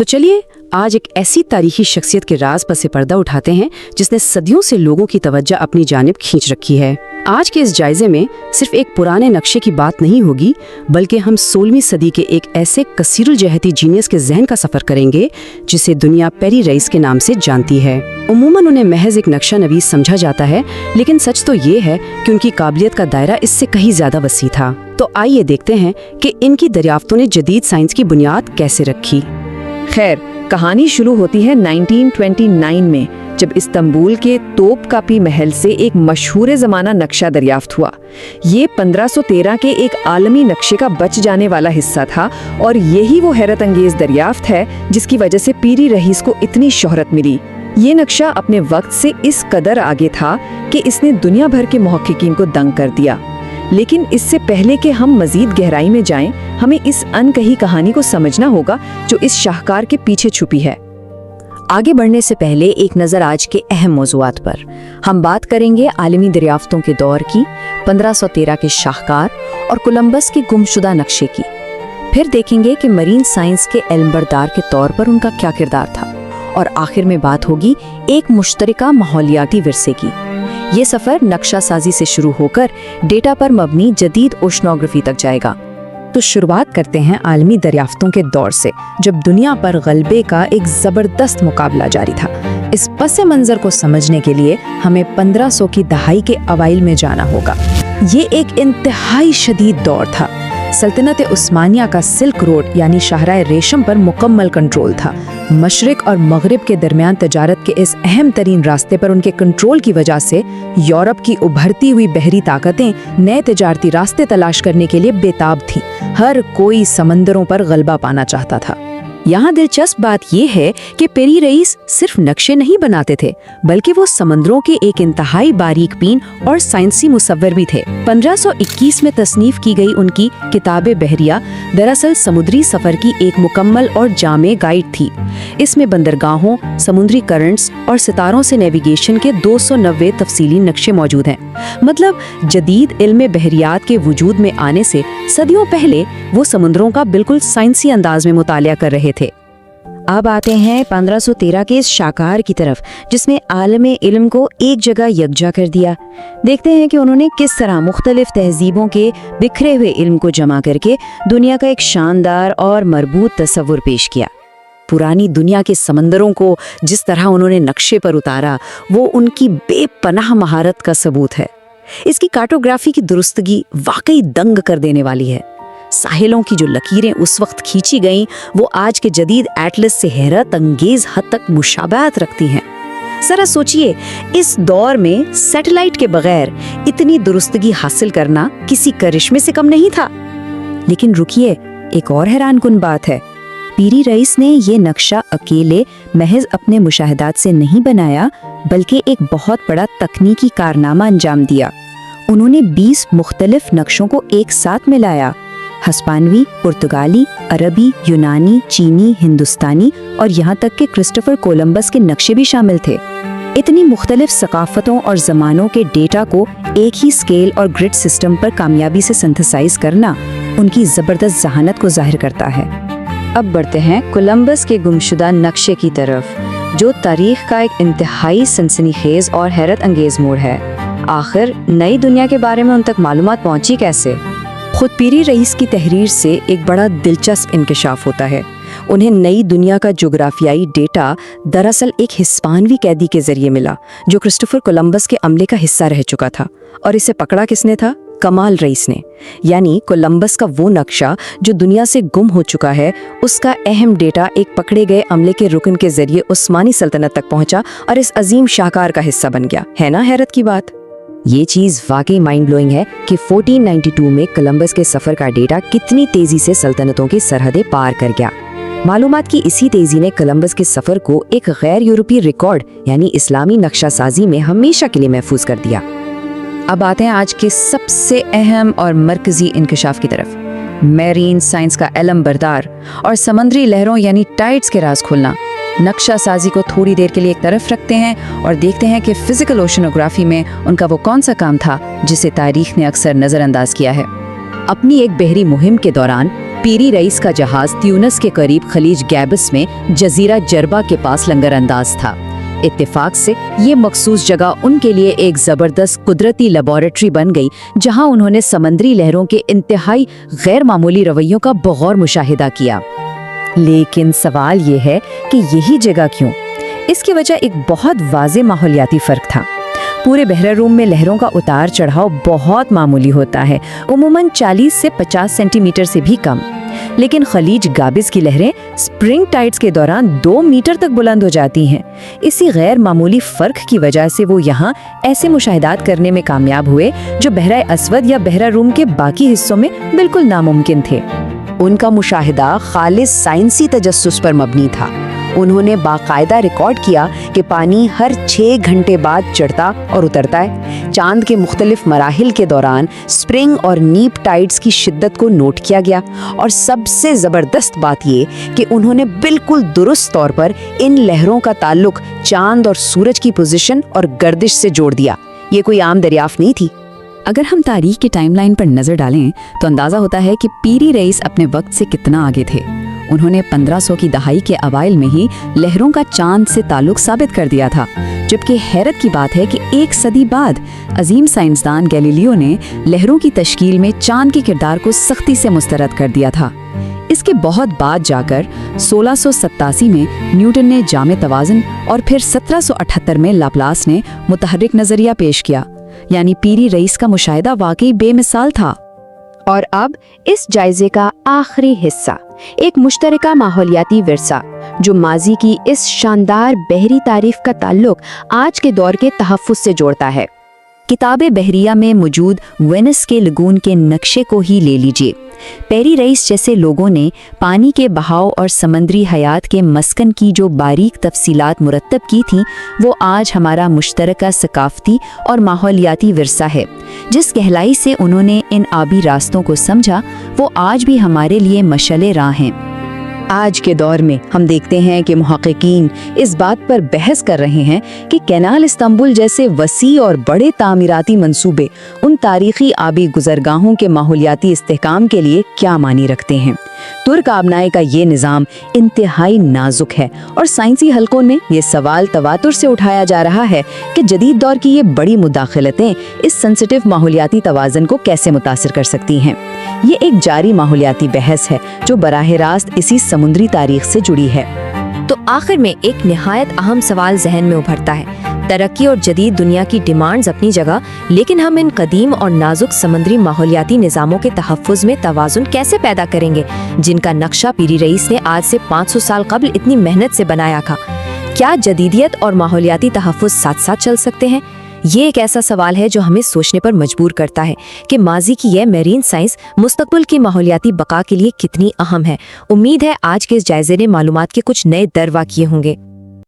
तो चलिए आज एक ऐसी तारीखी शख्सियत के राज पर से पर्दा उठाते हैं जिसने सदियों से लोगों की तवज्जो अपनी जानिब खींच रखी है। आज के इस जायजे में सिर्फ एक पुराने नक्शे की बात नहीं होगी, बल्कि हम 16वीं सदी के एक ऐसे कसीरुल जहती जीनियस के जहन का सफर करेंगे जिसे दुनिया पेरी रईस के नाम से जानती है। उमूमन उन्हें महज एक नक्शा नवीस समझा जाता है, लेकिन सच तो ये है कि उनकी काबिलियत का दायरा इससे कहीं ज्यादा वसी था। तो आइए देखते हैं कि इनकी दरियाफ्तों ने जदीद साइंस की बुनियाद कैसे रखी। खैर, कहानी शुरू होती है 1929 में, जब इस्तांबुल के तोपकापी महल से एक मशहूर ज़माना नक्शा दरियाफ्त हुआ। ये 1513 के एक आलमी नक्शे का बच जाने वाला हिस्सा था, और यही वो हैरत अंगेज दरियाफ्त है जिसकी वजह से पीरी रईस को इतनी शोहरत मिली। ये नक्शा अपने वक्त से इस कदर आगे था कि इसने दुनिया भर के मुहक्किकीन को दंग कर दिया। लेकिन इससे पहले कि हम मजीद गहराई में जाएं, हमें इस अनकही कहानी को समझना होगा जो इस शाहकार के पीछे छुपी है। आगे बढ़ने से पहले एक नज़र आज के अहम मौज़ूआत पर। हम बात करेंगे आलमी दरियाफ्तों के दौर की, 1513 के शाहकार और कोलंबस के गुमशुदा नक्शे की। फिर देखेंगे कि मरीन साइंस के इल्मबरदार के तौर पर उनका क्या किरदार था, और आखिर में बात होगी एक मुश्तरका माहौलियाती विरसे की। ये सफ़र नक्शा साजी से शुरू होकर डेटा पर मबनी जदीद ओशनोग्राफी तक जाएगा। तो शुरुआत करते हैं आलमी दरियाफ्तों के दौर से, जब दुनिया पर गलबे का एक ज़बरदस्त मुकाबला जारी था। इस पस मंज़र को समझने के लिए हमें 1500 की दहाई के अवाइल में जाना होगा। ये एक इंतहाई शदीद दौर था। सल्तनत उस्मानिया का सिल्क रोड यानी शाहराह रेशम पर मुकम्मल कंट्रोल था। मशरिक और मगरिब के दरमियान तजारत के इस अहम तरीन रास्ते पर उनके कंट्रोल की वजह से यूरोप की उभरती हुई बहरी ताकतें नए तजारती रास्ते तलाश करने के लिए बेताब थीं। हर कोई समंदरों पर गलबा पाना चाहता था। यहाँ दिलचस्प बात यह है कि पेरी रईस सिर्फ नक्शे नहीं बनाते थे, बल्कि वो समंदरों के एक इंतहाई बारीक बीन और साइंसी मुसव्विर भी थे। 1521 में तसनीफ की गई उनकी किताबे बहरिया दरअसल समुद्री सफर की एक मुकम्मल और जामे गाइड थी। इसमें बंदरगाहों, समुद्री करंट्स और सितारों से नेविगेशन के 290 तफसीली नक्शे मौजूद हैं। मतलब जदीद इल्म बहरियात के वजूद में आने से सदियों पहले वो समुद्रों का बिल्कुल साइंसी अंदाज में मुतालिया कर रहे थे। अब आते हैं 1513 के इस शाहकार की तरफ, जिसने आलमे इल्म को एक जगह यकजा कर दिया। देखते हैं कि उन्होंने किस तरह मुख्तलिफ तहजीबों के बिखरे हुए इल्म को जमा करके दुनिया का एक शानदार और मरबूत तस्वुर पेश किया। पुरानी दुनिया के समंदरों को जिस तरह उन्होंने नक्शे पर उतारा, वो उनकी बेपनाह महारत का सबूत है। इसकी कार्टोग्राफी की दुरुस्तगी वाकई दंग कर देने वाली है। साहिलों की जो लकीरें उस वक्त खींची गईं, वो आज के जदीद एटलस से हैरत अंगेज हद तक मुशाबहत रखती हैं। जरा सोचिए, इस दौर में सैटेलाइट के बगैर इतनी दुरुस्तगी हासिल करना किसी करिश्मे से कम नहीं था। लेकिन रुकिए, एक और हैरानकुन बात है। पीरी रईस ने ये नक्शा अकेले महज अपने मुशाहिदात से नहीं बनाया, बल्कि एक बहुत बड़ा तकनीकी कारनामा अंजाम दिया। उन्होंने 20 मुख्तलिफ नक्शों को एक साथ मिलाया। हस्पानवी, पुर्तगाली, अरबी, यूनानी, चीनी, हिंदुस्तानी और यहाँ तक कि क्रिस्टोफर कोलंबस के नक्शे भी शामिल थे। इतनी मुख्तलिफ सकाफतों और ज़मानों के डेटा को एक ही स्केल और ग्रिड सिस्टम पर कामयाबी से सिंथेसाइज करना उनकी ज़बरदस्त जहानत को जाहिर करता है। अब बढ़ते हैं कोलंबस के गुमशुदा नक्शे की तरफ, जो तारीख का एक इंतहाई सनसनीखेज और हैरत अंगेज मोड़ है। आखिर नई दुनिया के बारे में उन तक मालूमात पहुंची कैसे? खुद पीरी रईस की तहरीर से एक बड़ा दिलचस्प इंकशाफ होता है। उन्हें नई दुनिया का जोग्राफियाई डेटा दरअसल एक हिस्पानवी कैदी के जरिए मिला, जो क्रिस्टोफर कोलंबस के अमले का हिस्सा रह चुका था। और इसे पकड़ा किसने था? कमाल रईस ने। यानी कोलंबस का वो नक्शा जो दुनिया से गुम हो चुका है, उसका अहम डेटा एक पकड़े गए अमले के रुकन के जरिए उस्मानी सल्तनत तक पहुंचा और इस अजीम शाहकार का हिस्सा बन गया। है ना हैरत की बात? ये चीज़ वाकई माइंड ब्लोइंग है कि 1492 में कोलंबस के सफ़र का डेटा कितनी तेज़ी से सल्तनतों की सरहदें पार कर गया। मालूमात की इसी तेज़ी ने कोलंबस के सफ़र को एक गैर यूरोपीय रिकॉर्ड यानी इस्लामी नक्शा साजी में हमेशा के लिए महफूज कर दिया। अब आते हैं आज के सबसे अहम और मरकजी इंकशाफ की तरफ, मैरीन साइंस का इल्मबरदार और समंदरी लहरों यानी टाइड्स के राज खोलना। नक्शा साजी को थोड़ी देर के लिए एक तरफ रखते हैं और देखते हैं कि फिजिकल ओशनोग्राफी में उनका वो कौन सा काम था जिसे तारीख ने अक्सर नज़रअंदाज किया है। اپنی ایک بحری مہم کے دوران پیری رئیس کا جہاز تیونس کے قریب خلیج گیبس میں جزیرہ جربا کے پاس لنگر انداز تھا۔ اتفاق سے یہ مخصوص جگہ ان کے لیے ایک زبردست قدرتی لیبارٹری بن گئی، جہاں انہوں نے سمندری لہروں کے انتہائی غیر معمولی رویوں کا بغور مشاہدہ کیا۔ لیکن سوال یہ ہے کہ یہی جگہ کیوں؟ اس کی وجہ ایک بہت واضح ماحولیاتی فرق تھا۔ پورے بحر روم میں لہروں کا اتار چڑھاؤ بہت معمولی ہوتا ہے، عموماً 40 سے 50 سینٹی میٹر سے بھی کم، لیکن خلیج گابس کی لہریں سپرنگ ٹائڈز کے دوران 2 میٹر تک بلند ہو جاتی ہیں۔ اسی غیر معمولی فرق کی وجہ سے وہ یہاں ایسے مشاہدات کرنے میں کامیاب ہوئے جو بحرہ اسود یا بحر روم کے باقی حصوں میں بالکل ناممکن تھے۔ ان کا مشاہدہ خالص سائنسی تجسس پر مبنی تھا۔ انہوں نے باقاعدہ ریکارڈ کیا کہ پانی ہر 6 گھنٹے بعد چڑھتا اور اترتا ہے۔ چاند کے مختلف مراحل کے دوران سپرنگ اور نیپ ٹائڈز کی شدت کو نوٹ کیا گیا، اور سب سے زبردست بات یہ کہ انہوں نے بالکل درست طور پر ان لہروں کا تعلق چاند اور سورج کی پوزیشن اور گردش سے جوڑ دیا۔ یہ کوئی عام دریافت نہیں تھی۔ اگر ہم تاریخ کی ٹائم لائن پر نظر ڈالیں تو اندازہ ہوتا ہے کہ پیری رئیس اپنے وقت سے کتنا آگے تھے۔ انہوں نے 1500 کی دہائی کے اوائل میں ہی لہروں کا چاند سے تعلق ثابت کر دیا تھا، جبکہ حیرت کی بات ہے کہ 1 صدی بعد عظیم سائنسدان گیلیلیو نے لہروں کی تشکیل میں چاند کے کردار کو سختی سے مسترد کر دیا تھا۔ اس کے بہت بعد جا کر 1687 میں نیوٹن نے جامع توازن اور پھر 1778 میں لاپلاس نے متحرک نظریہ پیش کیا، یعنی پیری رئیس کا مشاہدہ واقعی بے مثال تھا۔ اور اب اس جائزے کا آخری حصہ، ایک مشترکہ ماحولیاتی ورثہ جو ماضی کی اس شاندار بحری تاریخ کا تعلق آج کے دور کے تحفظ سے جوڑتا ہے۔ کتاب بحریہ میں موجود وینس کے لگون کے نقشے کو ہی لے لیجئے۔ پیری رئیس جیسے لوگوں نے پانی کے بہاؤ اور سمندری حیات کے مسکن کی جو باریک تفصیلات مرتب کی تھیں، وہ آج ہمارا مشترکہ ثقافتی اور ماحولیاتی ورثہ ہے۔ جس گہرائی سے انہوں نے ان آبی راستوں کو سمجھا، وہ آج بھی ہمارے لیے مشعل راہ ہیں۔ آج کے دور میں ہم دیکھتے ہیں کہ محققین اس بات پر بحث کر رہے ہیں کہ کینال استنبول جیسے وسیع اور بڑے تعمیراتی منصوبے ان تاریخی آبی گزرگاہوں کے ماحولیاتی استحکام کے لیے کیا معنی رکھتے ہیں۔ ترک آبنائے کا یہ نظام انتہائی نازک ہے، اور سائنسی حلقوں میں یہ سوال تواتر سے اٹھایا جا رہا ہے کہ جدید دور کی یہ بڑی مداخلتیں اس سینسٹیو ماحولیاتی توازن کو کیسے متاثر کر سکتی ہیں۔ یہ ایک جاری ماحولیاتی بحث ہے جو براہ راست اسی سمندری تاریخ سے جڑی ہے۔ تو آخر میں ایک نہایت اہم سوال ذہن میں ابھرتا ہے۔ ترقی اور جدید دنیا کی ڈیمانڈز اپنی جگہ، لیکن ہم ان قدیم اور نازک سمندری ماحولیاتی نظاموں کے تحفظ میں توازن کیسے پیدا کریں گے، جن کا نقشہ پیری رئیس نے آج سے 500 سال قبل اتنی محنت سے بنایا تھا؟ کیا جدیدیت اور ماحولیاتی تحفظ ساتھ ساتھ چل سکتے ہیں؟ یہ ایک ایسا سوال ہے جو ہمیں سوچنے پر مجبور کرتا ہے کہ ماضی کی یہ میرین سائنس مستقبل کی ماحولیاتی بقا کے لیے کتنی اہم ہے۔ امید ہے آج کے اس جائزے نے معلومات کے کچھ نئے در واقع کیے ہوں گے۔